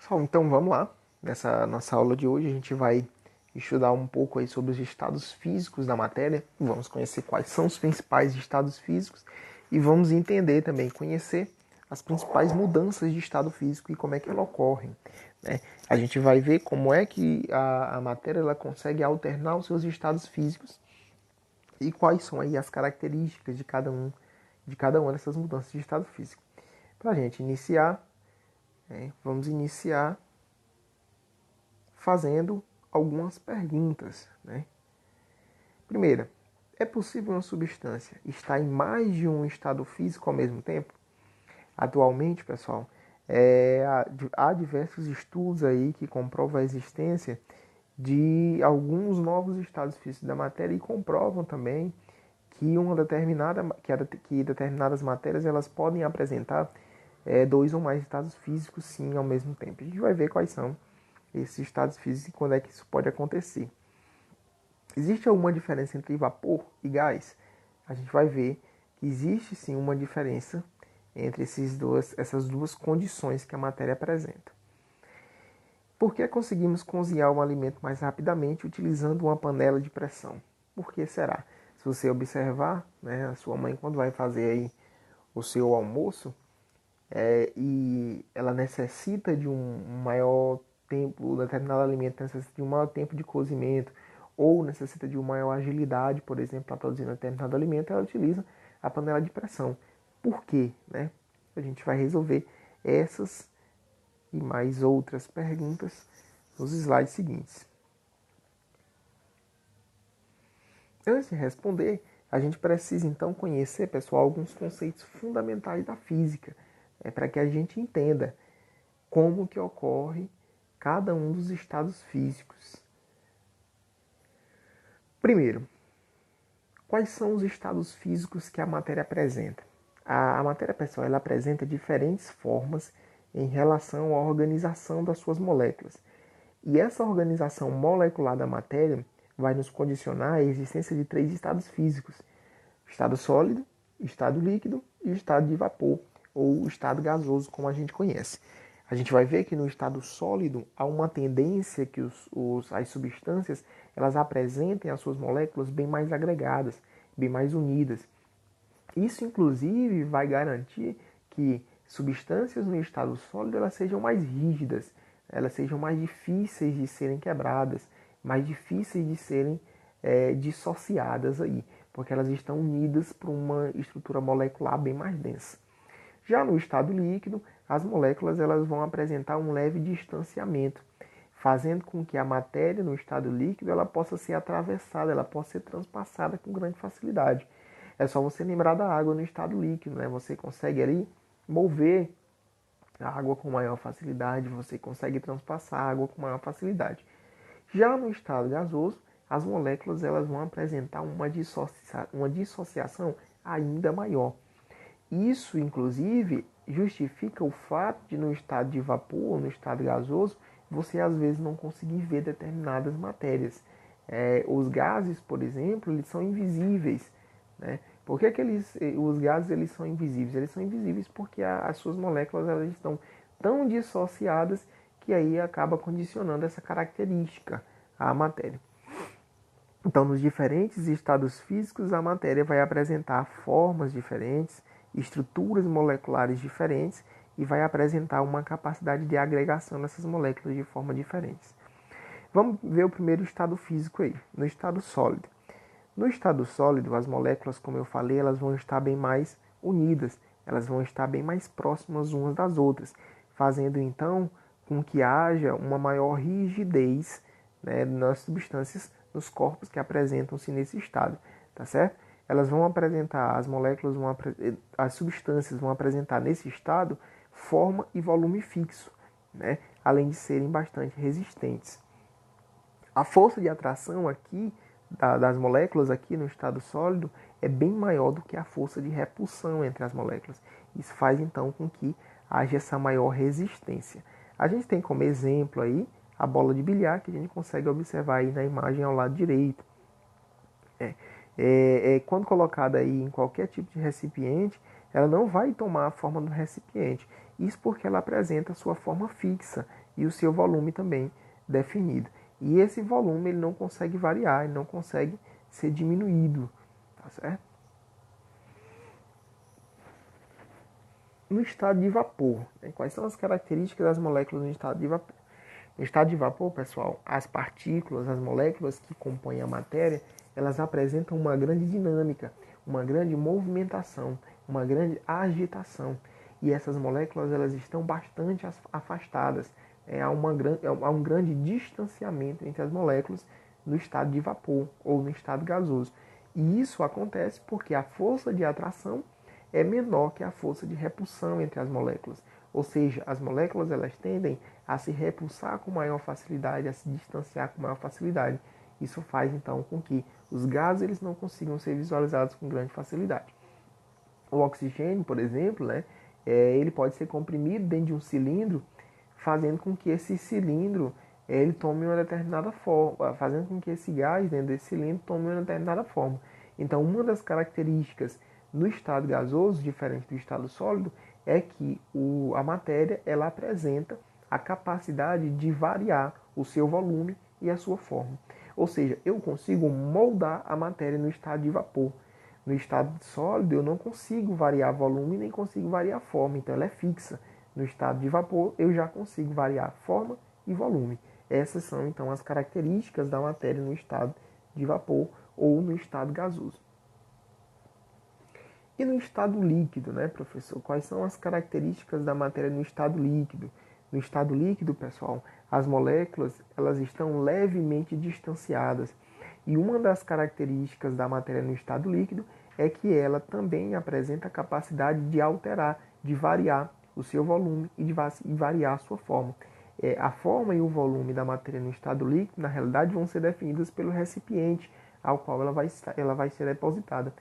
Pessoal, então vamos lá. Nessa nossa aula de hoje a gente vai estudar um pouco aí sobre os estados físicos da matéria. Vamos conhecer quais são os principais estados físicos e vamos entender também, conhecer as principais mudanças de estado físico e como é que elas ocorrem, né? A gente vai ver como é que a matéria ela consegue alternar os seus estados físicos e quais são aí as características de cada uma dessas mudanças de estado físico. Para a gente iniciar, né, vamos iniciar fazendo algumas perguntas, né? Primeira, é possível uma substância estar em mais de um estado físico ao mesmo tempo? Atualmente, pessoal, há diversos estudos aí que comprovam a existência de alguns novos estados físicos da matéria e comprovam também que que determinadas matérias elas podem apresentar dois ou mais estados físicos sim ao mesmo tempo. A gente vai ver quais são esses estados físicos e quando é que isso pode acontecer. Existe alguma diferença entre vapor e gás? A gente vai ver que existe sim uma diferença entre essas duas condições que a matéria apresenta. Por que conseguimos cozinhar um alimento mais rapidamente utilizando uma panela de pressão? Por que será? Se você observar, né, a sua mãe quando vai fazer aí o seu almoço e ela necessita de um maior tempo, determinado alimento necessita de um maior tempo de cozimento ou necessita de uma maior agilidade, por exemplo, para produzir um determinado alimento, ela utiliza a panela de pressão. Por quê? Né? A gente vai resolver essas e mais outras perguntas nos slides seguintes. Antes de responder, a gente precisa então conhecer, pessoal, alguns conceitos fundamentais da física, para que a gente entenda como que ocorre cada um dos estados físicos. Primeiro, quais são os estados físicos que a matéria apresenta? A matéria, pessoal, ela apresenta diferentes formas em relação à organização das suas moléculas. E essa organização molecular da matéria vai nos condicionar a existência de três estados físicos: estado sólido, estado líquido e estado de vapor, ou estado gasoso, como a gente conhece. A gente vai ver que no estado sólido há uma tendência que as substâncias elas apresentem as suas moléculas bem mais agregadas, bem mais unidas. Isso, inclusive, vai garantir que substâncias no estado sólido elas sejam mais rígidas, elas sejam mais difíceis de serem quebradas, mais difíceis de serem dissociadas aí, porque elas estão unidas por uma estrutura molecular bem mais densa. Já no estado líquido, as moléculas elas vão apresentar um leve distanciamento, fazendo com que a matéria no estado líquido ela possa ser atravessada, ela possa ser transpassada com grande facilidade. É só você lembrar da água no estado líquido, né? Você consegue ali mover a água com maior facilidade, você consegue transpassar a água com maior facilidade. Já no estado gasoso, as moléculas elas vão apresentar uma dissociação ainda maior. Isso, inclusive, justifica o fato de no estado de vapor, no estado gasoso, você às vezes não conseguir ver determinadas matérias. Os gases, por exemplo, eles são invisíveis, né? Por que, os gases eles são invisíveis? Eles são invisíveis porque as suas moléculas elas estão tão dissociadas que aí acaba condicionando essa característica à matéria. Então, nos diferentes estados físicos, a matéria vai apresentar formas diferentes, estruturas moleculares diferentes e vai apresentar uma capacidade de agregação dessas moléculas de forma diferentes. Vamos ver o primeiro estado físico aí, no estado sólido. No estado sólido, as moléculas, como eu falei, elas vão estar bem mais unidas, elas vão estar bem mais próximas umas das outras, fazendo então com que haja uma maior rigidez, né, nas substâncias, nos corpos que apresentam-se nesse estado, tá certo? Elas vão apresentar, as substâncias vão apresentar nesse estado forma e volume fixo, né, além de serem bastante resistentes. A força de atração aqui das moléculas aqui no estado sólido é bem maior do que a força de repulsão entre as moléculas. Isso faz então com que haja essa maior resistência. A gente tem como exemplo aí a bola de bilhar que a gente consegue observar aí na imagem ao lado direito. Quando colocada aí em qualquer tipo de recipiente, ela não vai tomar a forma do recipiente. Isso porque ela apresenta a sua forma fixa e o seu volume também definido. E esse volume ele não consegue variar, ele não consegue ser diminuído, tá certo? No estado de vapor, né? Quais são as características das moléculas no estado de vapor? No estado de vapor, pessoal, as partículas, as moléculas que compõem a matéria, elas apresentam uma grande dinâmica, uma grande movimentação, uma grande agitação. E essas moléculas elas estão bastante afastadas. Há um grande distanciamento entre as moléculas no estado de vapor ou no estado gasoso. E isso acontece porque a força de atração é menor que a força de repulsão entre as moléculas. Ou seja, as moléculas elas tendem a se repulsar com maior facilidade, a se distanciar com maior facilidade. Isso faz então com que os gases eles não consigam ser visualizados com grande facilidade. O oxigênio, por exemplo, né, ele pode ser comprimido dentro de um cilindro, fazendo com que esse cilindro ele tome uma determinada forma, fazendo com que esse gás dentro desse cilindro tome uma determinada forma. Então, uma das características no estado gasoso, diferente do estado sólido, é que a matéria ela apresenta a capacidade de variar o seu volume e a sua forma. Ou seja, eu consigo moldar a matéria no estado de vapor. No estado sólido, eu não consigo variar volume nem consigo variar forma, então ela é fixa. No estado de vapor, eu já consigo variar forma e volume. Essas são, então, as características da matéria no estado de vapor ou no estado gasoso. E no estado líquido, né, professor? Quais são as características da matéria no estado líquido? No estado líquido, pessoal, as moléculas elas estão levemente distanciadas. E uma das características da matéria no estado líquido é que ela também apresenta a capacidade de alterar, de variar o seu volume e de variar a sua forma. A forma e o volume da matéria no estado líquido, na realidade, vão ser definidas pelo recipiente ao qual ela vai ser depositada.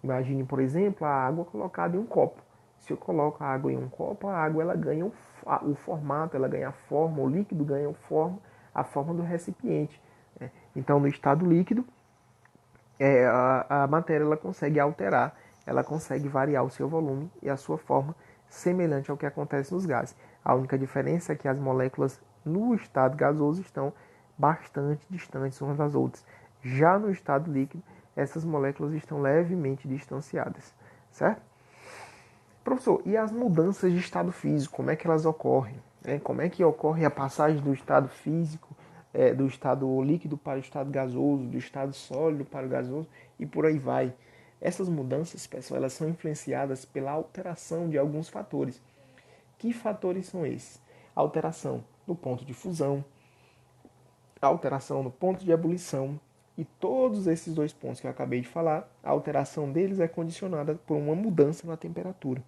Imagine, por exemplo, a água colocada em um copo. Se eu coloco a água em um copo, a água ela ganha o formato, ela ganha a forma, o líquido ganha a forma do recipiente. Né? Então, no estado líquido, a matéria ela consegue alterar, ela consegue variar o seu volume e a sua forma, semelhante ao que acontece nos gases. A única diferença é que as moléculas no estado gasoso estão bastante distantes umas das outras. Já no estado líquido, essas moléculas estão levemente distanciadas, certo? Professor, e as mudanças de estado físico, como é que elas ocorrem? Como é que ocorre a passagem do estado físico, do estado líquido para o estado gasoso, do estado sólido para o gasoso e por aí vai? Essas mudanças, pessoal, elas são influenciadas pela alteração de alguns fatores. Que fatores são esses? Alteração no ponto de fusão, alteração no ponto de ebulição, e todos esses dois pontos que eu acabei de falar, a alteração deles é condicionada por uma mudança na temperatura.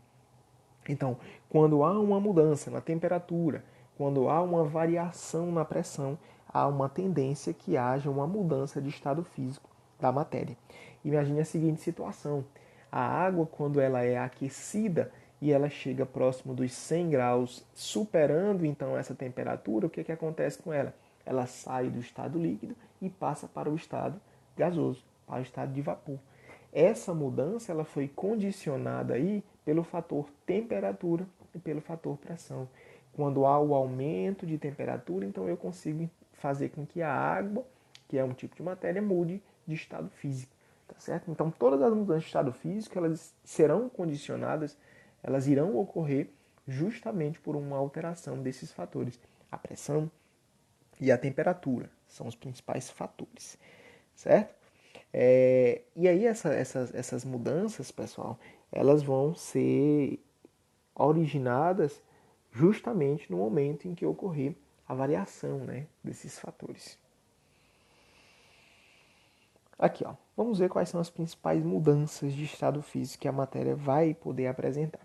Então, quando há uma mudança na temperatura, quando há uma variação na pressão, há uma tendência que haja uma mudança de estado físico da matéria. Imagine a seguinte situação: a água, quando ela é aquecida e ela chega próximo dos 100 graus, superando então essa temperatura, o que acontece com ela? Ela sai do estado líquido e passa para o estado gasoso, para o estado de vapor. Essa mudança ela foi condicionada aí pelo fator temperatura e pelo fator pressão. Quando há o aumento de temperatura, então eu consigo fazer com que a água, que é um tipo de matéria, mude de estado físico, tá certo? Então todas as mudanças de estado físico, elas serão condicionadas, elas irão ocorrer justamente por uma alteração desses fatores. A pressão e a temperatura são os principais fatores, certo? E aí essas mudanças, pessoal, elas vão ser originadas justamente no momento em que ocorrer a variação, né, desses fatores. Aqui, ó, vamos ver quais são as principais mudanças de estado físico que a matéria vai poder apresentar.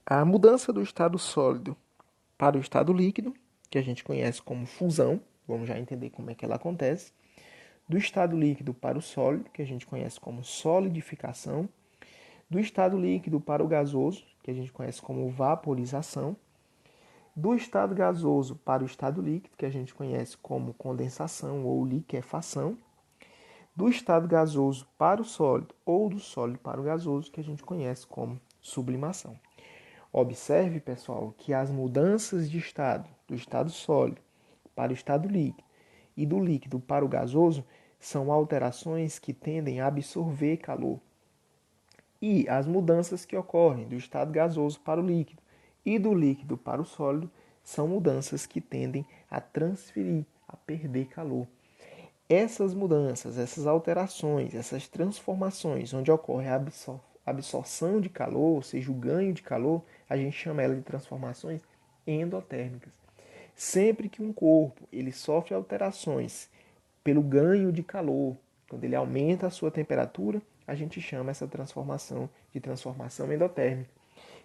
A mudança do estado sólido para o estado líquido, que a gente conhece como fusão, vamos já entender como é que ela acontece. Do estado líquido para o sólido, que a gente conhece como solidificação. Do estado líquido para o gasoso, que a gente conhece como vaporização. Do estado gasoso para o estado líquido, que a gente conhece como condensação ou liquefação. do estado gasoso para o sólido ou do sólido para o gasoso, que a gente conhece como sublimação. Observe, pessoal, que as mudanças de estado, do estado sólido para o estado líquido e do líquido para o gasoso, são alterações que tendem a absorver calor. E as mudanças que ocorrem do estado gasoso para o líquido e do líquido para o sólido são mudanças que tendem a transferir, a perder calor. Essas mudanças, essas alterações, essas transformações, onde ocorre a absorção de calor, ou seja, o ganho de calor, a gente chama ela de transformações endotérmicas. Sempre que um corpo ele sofre alterações pelo ganho de calor, quando ele aumenta a sua temperatura, a gente chama essa transformação de transformação endotérmica.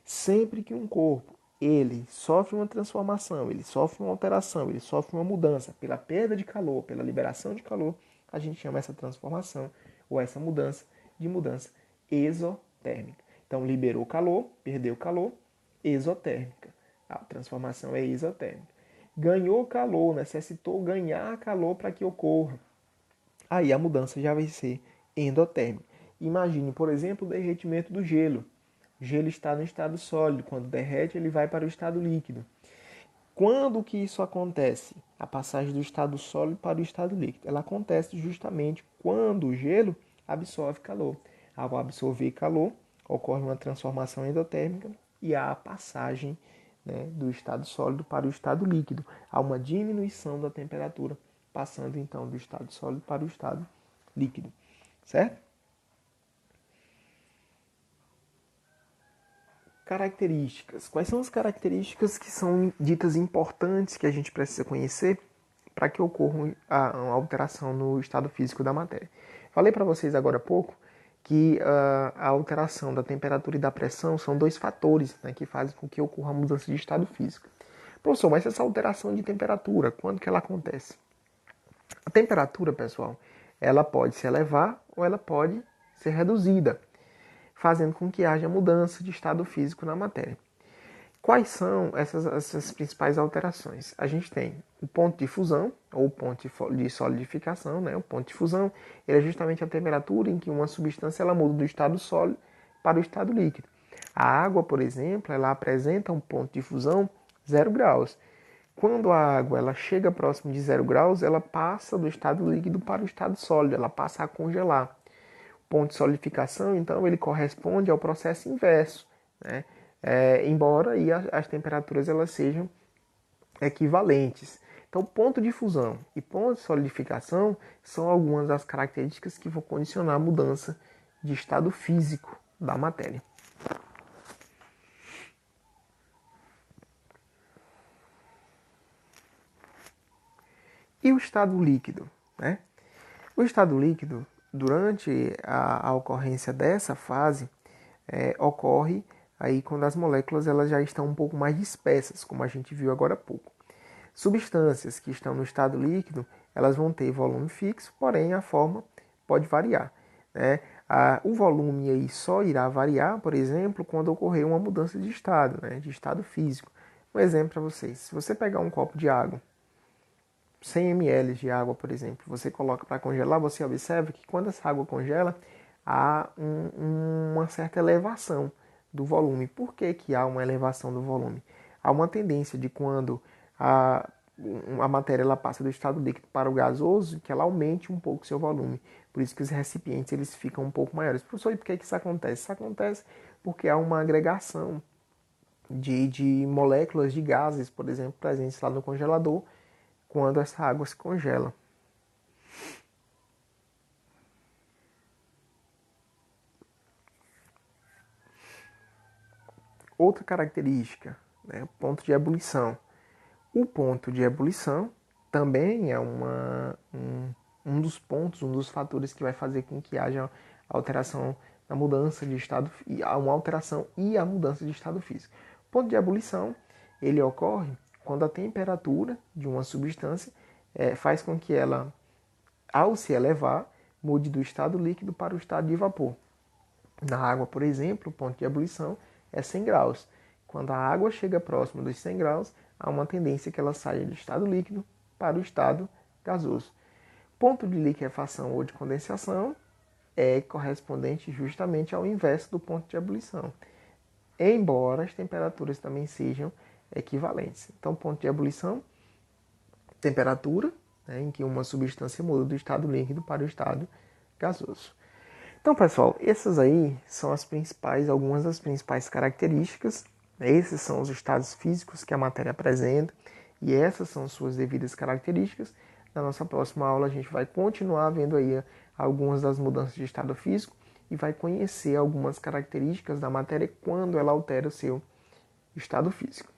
Sempre que um corpo ele sofre uma transformação, ele sofre uma alteração, ele sofre uma mudança pela perda de calor, pela liberação de calor, a gente chama essa transformação ou essa mudança de mudança exotérmica. Então, liberou calor, perdeu calor, exotérmica. A transformação é exotérmica. Ganhou calor, necessitou ganhar calor para que ocorra. Aí a mudança já vai ser endotérmica. Imagine, por exemplo, o derretimento do gelo. O gelo está no estado sólido, quando derrete ele vai para o estado líquido. Quando que isso acontece? A passagem do estado sólido para o estado líquido. Ela acontece justamente quando o gelo absorve calor. Ao absorver calor, ocorre uma transformação endotérmica e há a passagem, né, do estado sólido para o estado líquido. Há uma diminuição da temperatura, passando então do estado sólido para o estado líquido. Certo? Características. Quais são as características que são ditas importantes que a gente precisa conhecer para que ocorra uma alteração no estado físico da matéria? Falei para vocês agora há pouco que a alteração da temperatura e da pressão são dois fatores, né, que fazem com que ocorra a mudança de estado físico. Professor, mas essa alteração de temperatura, quando que ela acontece? A temperatura, pessoal, ela pode se elevar ou ela pode ser reduzida, fazendo com que haja mudança de estado físico na matéria. Quais são essas principais alterações? A gente tem o ponto de fusão, ou ponto de solidificação, né? O ponto de fusão ele é justamente a temperatura em que uma substância ela muda do estado sólido para o estado líquido. A água, por exemplo, ela apresenta um ponto de fusão 0 graus. Quando a água ela chega próximo de 0 graus, ela passa do estado líquido para o estado sólido, ela passa a congelar. O ponto de solidificação, então, ele corresponde ao processo inverso, né? Embora aí as temperaturas elas sejam equivalentes. Então, ponto de fusão e ponto de solidificação são algumas das características que vão condicionar a mudança de estado físico da matéria. E o estado líquido, né? O estado líquido, durante a ocorrência dessa fase, ocorre aí quando as moléculas elas já estão um pouco mais dispersas, como a gente viu agora há pouco. Substâncias que estão no estado líquido, elas vão ter volume fixo, porém a forma pode variar, né? O volume aí só irá variar, por exemplo, quando ocorrer uma mudança de estado, né? De estado físico. Um exemplo para vocês, se você pegar um copo de água, 100 ml de água, por exemplo, você coloca para congelar, você observa que quando essa água congela, há uma certa elevação do volume. Por que que há uma elevação do volume? Há uma tendência de quando a matéria ela passa do estado líquido para o gasoso, que ela aumente um pouco seu volume. Por isso que os recipientes eles ficam um pouco maiores. Professor, e por que que isso acontece? Isso acontece porque há uma agregação de moléculas de gases, por exemplo, presentes lá no congelador, quando essa água se congela. Outra característica, né, o ponto de ebulição. O ponto de ebulição também é um dos pontos, um dos fatores que vai fazer com que haja alteração na mudança de estado, uma alteração e a mudança de estado físico. O ponto de ebulição ele ocorre quando a temperatura de uma substância faz com que ela, ao se elevar, mude do estado líquido para o estado de vapor. Na água, por exemplo, o ponto de ebulição é 100 graus. Quando a água chega próximo dos 100 graus, há uma tendência que ela saia do estado líquido para o estado gasoso. ponto de liquefação ou de condensação é correspondente justamente ao inverso do ponto de ebulição, embora as temperaturas também sejam equivalentes. Então, ponto de ebulição, temperatura, né, em que uma substância muda do estado líquido para o estado gasoso. Então, pessoal, essas aí são algumas das principais características. Esses são os estados físicos que a matéria apresenta e essas são suas devidas características. Na nossa próxima aula a gente vai continuar vendo aí algumas das mudanças de estado físico e vai conhecer algumas características da matéria quando ela altera o seu estado físico.